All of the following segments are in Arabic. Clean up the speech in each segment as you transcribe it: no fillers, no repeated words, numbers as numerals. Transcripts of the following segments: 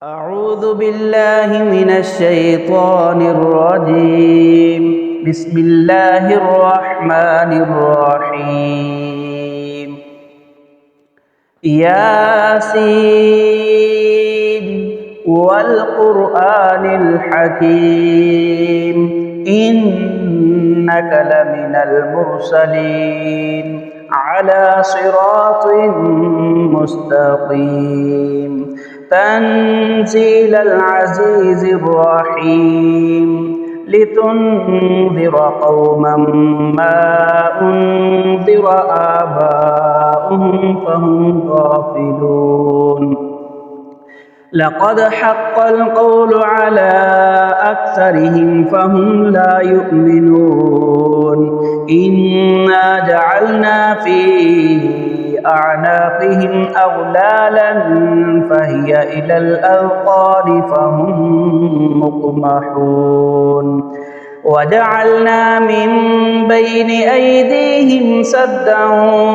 أعوذ بالله من الشيطان الرجيم. بسم الله الرحمن الرحيم. ياسين والقرآن الحكيم إنك لمن المرسلين على صراط مستقيم تنزيل العزيز الرحيم لتنذر قوما ما أنذر آباؤهم فهم غافلون. لقد حق القول على أكثرهم فهم لا يؤمنون. إنا جعلنا في أعناقهم أغلالا فهي إلى الأذقان فهم مقمحون. وجعلنا من بين أيديهم سدا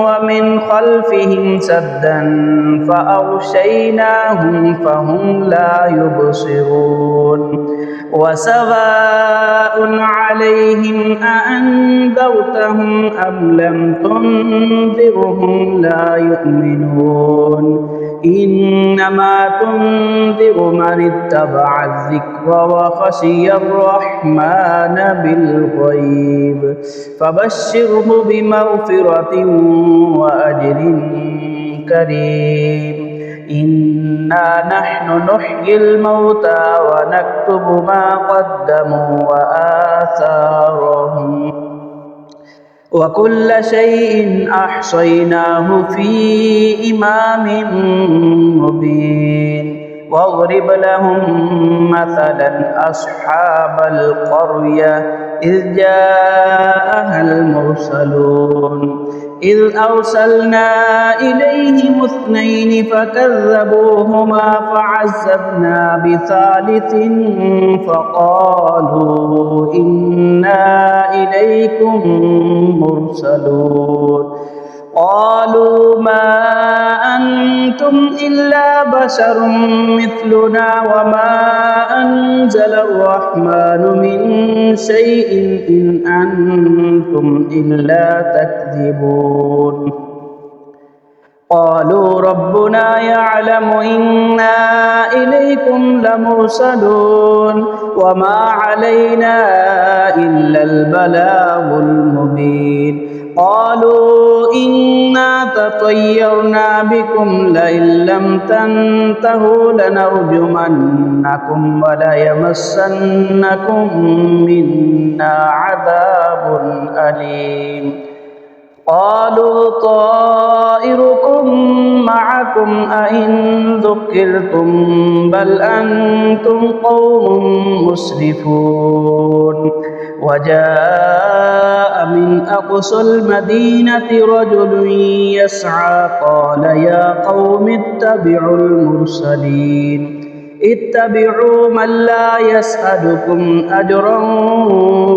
ومن خلفهم سدا فأغشيناهم فهم لا يبصرون. وسواء عليهم أأنذرتهم أم لم تنذرهم لا يؤمنون. إنما تنذر من اتبع الذكر وخشي الرحمن بالغيب فبشره بمغفرة وأجر كريم. إنا نحن نحيي الموتى ونكتب ما قدموا وآثارهم وكل شيء أحصيناه في إمام مبين. واضرب لهم مثلا أصحاب القرية إذ جاءها المرسلون إذ أرسلنا إليهم اثنين فكذبوهما فعززنا بثالث فقالوا إنا إليكم مرسلون. قالوا ما أنتم إلا بشر مثلنا وما أنزل الرحمن من شيء إن أنتم إلا تكذبون. قالوا ربنا يعلم إنا إليكم لمرسلون وما علينا إلا البلاغ المبين. قالوا إنا تطيرنا بكم لئن لم تنتهوا لنرجمنكم وليمسنكم منا عذاب أليم. قالوا طائركم معكم أئن ذكرتم بل أنتم قوم مسرفون. وجاء من أقصى المدينة رجل يسعى قال يا قوم اتبعوا المرسلين اتبعوا من لا يسألكم أجرا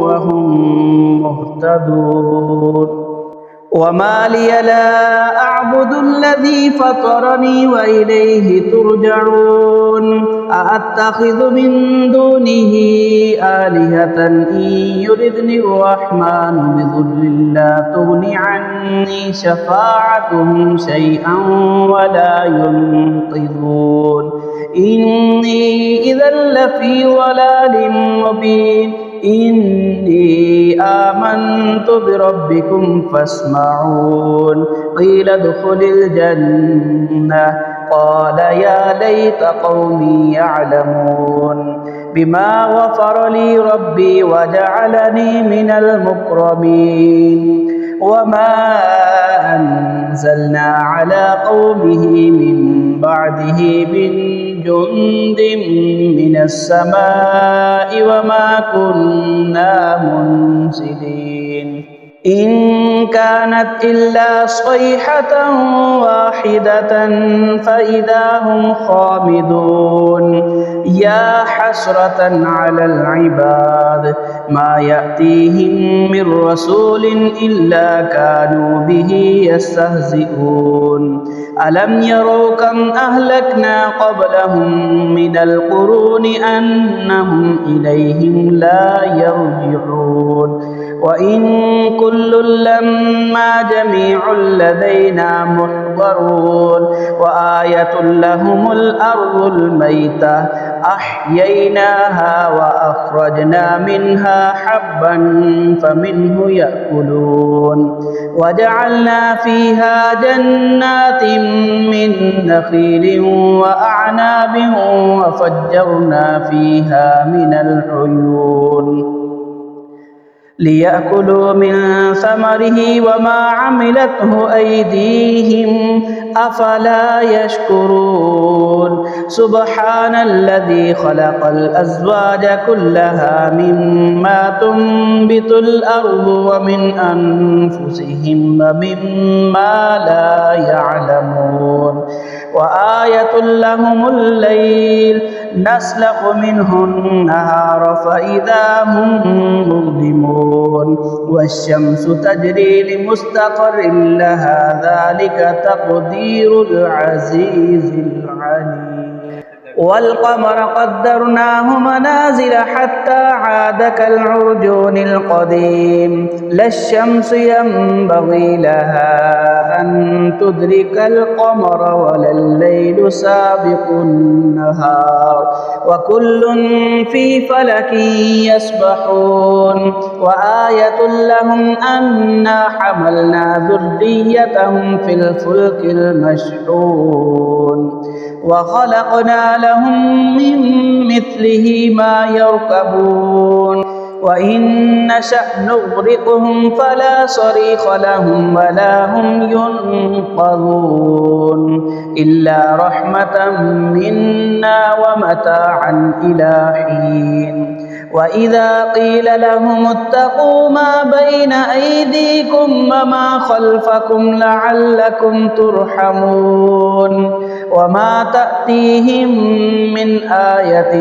وهم مهتدون. وما لي لا أعبد الذي فطرني وإليه ترجعون. أأتخذ من دونه آلهة إن يردني الرحمن بضر لا تغن عني شفاعتهم شيئا ولا ينقذون. إني إذا لفي ضلال مبين. إني آمنت بربكم فاسمعون. قيل ادخل الجنة قال يا ليت قومي يعلمون بما غفر لي ربي وجعلني من المكرمين. وما أنزلنا على قومه من بعده من جند من السماء وما كنا منزلين. إن كانت إلا صيحة واحدة فإذا هم خامدون. يا حسرة على العباد ما يأتيهم من رسول إلا كانوا به يستهزئون ألم يروا كم أهلكنا قبلهم من القرون أنهم إليهم لا يرجعون وإن كل لما جميع لدينا محضرون وآية لهم الأرض الميتة أحييناها وأخرجنا منها حبا فمنه يأكلون وجعلنا فيها جنات من نخيل وأعناب وفجرنا فيها من العيون ليأكلوا من ثمره وما عملته أيديهم أفلا يشكرون سبحان الذي خلق الأزواج كلها مما تنبت الأرض ومن أنفسهم ومما لا يعلمون وآية لهم الليل نسلخ منه النهار فإذا هم مظلمون والشمس تجري لمستقر لها ذلك تقدير العزيز العليم والقمر قدرناه منازل حتى عاد كالعرجون القديم لا الشمس ينبغي لها أن تدرك القمر ولا الليل سابق النهار وكل في فلك يسبحون وآية لهم أنا حملنا ذريتهم في الفلك المشحون وخلقنا لهم من مثله ما يركبون وإن نشأ نغرقهم فلا صريخ لهم ولا هم ينقذون إلا رحمة منا ومتاعا إلى حين وإذا قيل لهم اتقوا ما بين أيديكم وما خلفكم لعلكم ترحمون وما تأتيهم من آية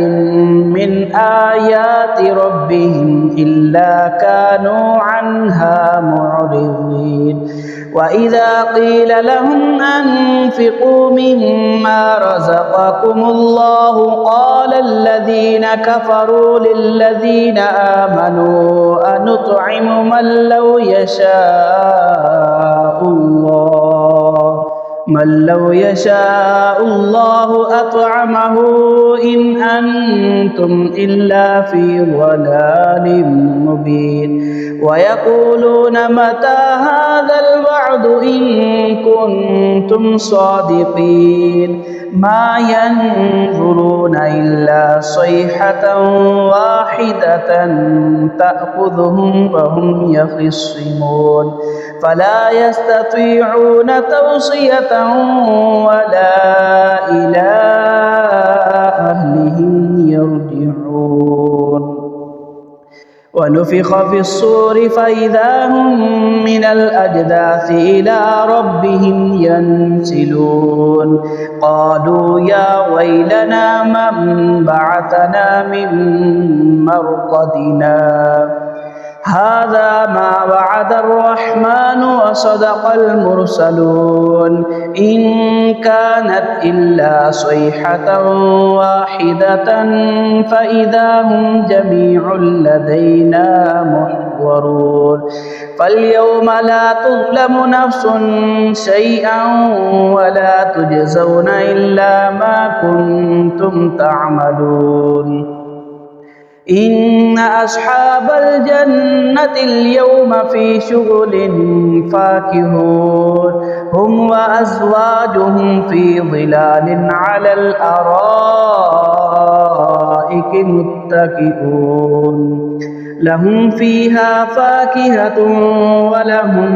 من آيات ربهم إلا كانوا عنها معرضين وإذا قيل لهم أنفقوا مما رزقكم الله قال الذين كفروا للذين آمنوا أنطعم من لو يشاء الله أطعمه إن أنتم إلا في ضلال مبين ويقولون متى هذا الوعد إن كنتم صادقين ما ينظرون إلا صيحة واحدة تأخذهم وهم يخصمون فلا يستطيعون توصية ولا إلى أهلهم يرجعون ونفخ في الصور فإذا هم من الأجداث إلى ربهم ينسلون قالوا يا ويلنا من بعثنا من مرقدنا هذا ما وعد الرحمن وصدق المرسلون إن كانت إلا صيحة واحدة فإذا هم جميع لدينا محضرون فاليوم لا تظلم نفس شيئا ولا تجزون إلا ما كنتم تعملون إن أصحاب الجنة اليوم في شغل فاكهون هم وأزواجهم في ظلال على الأرائك متكئون لهم فيها فاكهة ولهم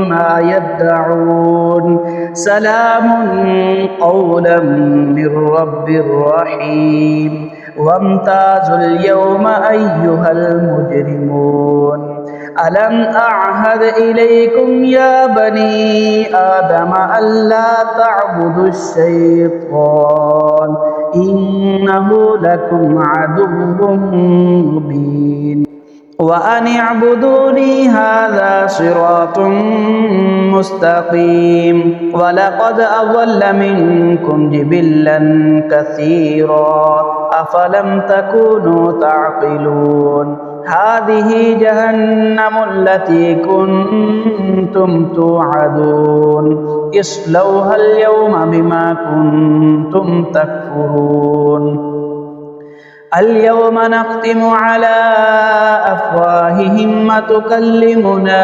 ما يدعون سلام قولا من رب رحيم وامتازوا اليوم أيها المجرمون ألم أعهد إليكم يا بني آدم ألا تعبدوا الشيطان إنه لكم عدو مبين وأن اعبدوني هذا صراط مستقيم ولقد أضل منكم جبلا كثيرا أفلم تكونوا تعقلون هذه جهنم التي كنتم توعدون اصلوها اليوم بما كنتم تكفرون اليوم نختم على أفواههم وتكلمنا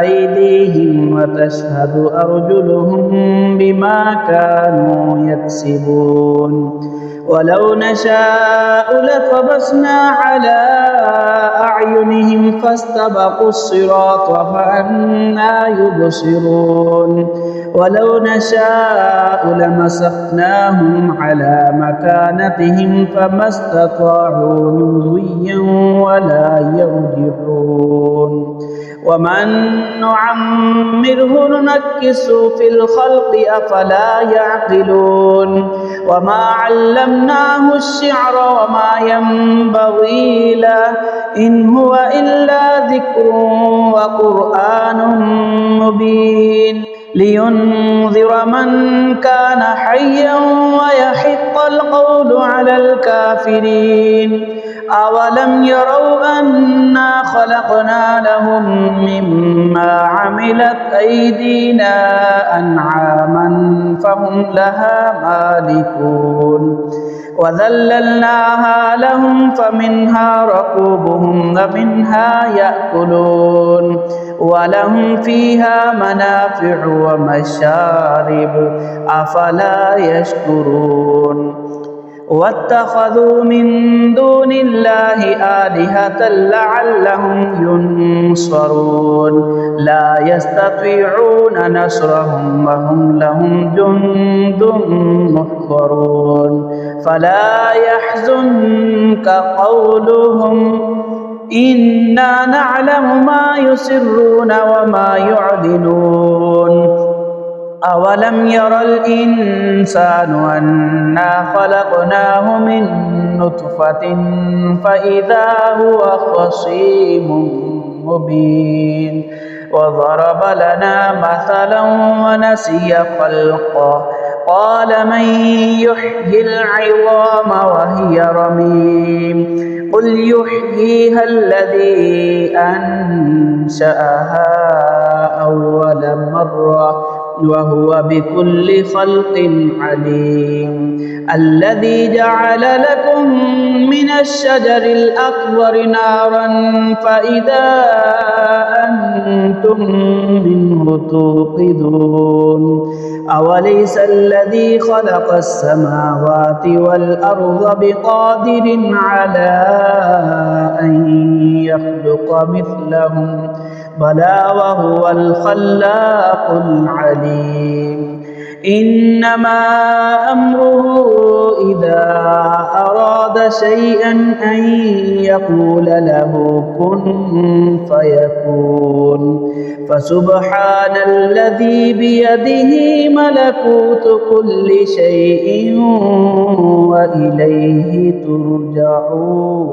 أيديهم وتشهد أرجلهم بما كانوا يكسبون ولو نشاء لطمسنا على أعينهم فاستبقوا الصراط فأنى يبصرون ولو نشاء لمسخناهم على مكانتهم فما استطاعوا مضيا ولا يرجعون ومن نعمره ننكسه في الخلق أفلا يعقلون وما علمناه الشعر وما ينبغي له إن هو إلا ذكر وقرآن مبين لينذر من كان حيا ويحق القول على الكافرين أولم يروا أنا خلقنا لهم مما عملت أيدينا أنعاما فهم لها مالكون وذللناها لهم فمنها ركوبهم ومنها يأكلون ولهم فيها منافع ومشارب أفلا يشكرون واتخذوا من دون الله آلهة لعلهم ينصرون لا يستطيعون نصرهم وهم لهم جند محضرون فلا يحزنك قولهم إنا نعلم ما يسرون وما يعلنون أولم ير الإنسان أنا خلقناه من نطفة فإذا هو خصيم مبين وضرب لنا مثلا ونسي خلقه قال من يحيي العظام وهي رميم قل يحييها الذي أنشأها أول مرة وهو بكل خلق عليم الذي جعل لكم من الشجر الأكبر نارا فإذا أنتم منه توقدون أوليس الذي خلق السماوات والأرض بقادر على أن يخلق مثلهم بلى وهو الخلاق العليم إنما أمره إذا أراد شيئا أن يقول له كن فيكون فسبحان الذي بيده ملكوت كل شيء وإليه ترجعون.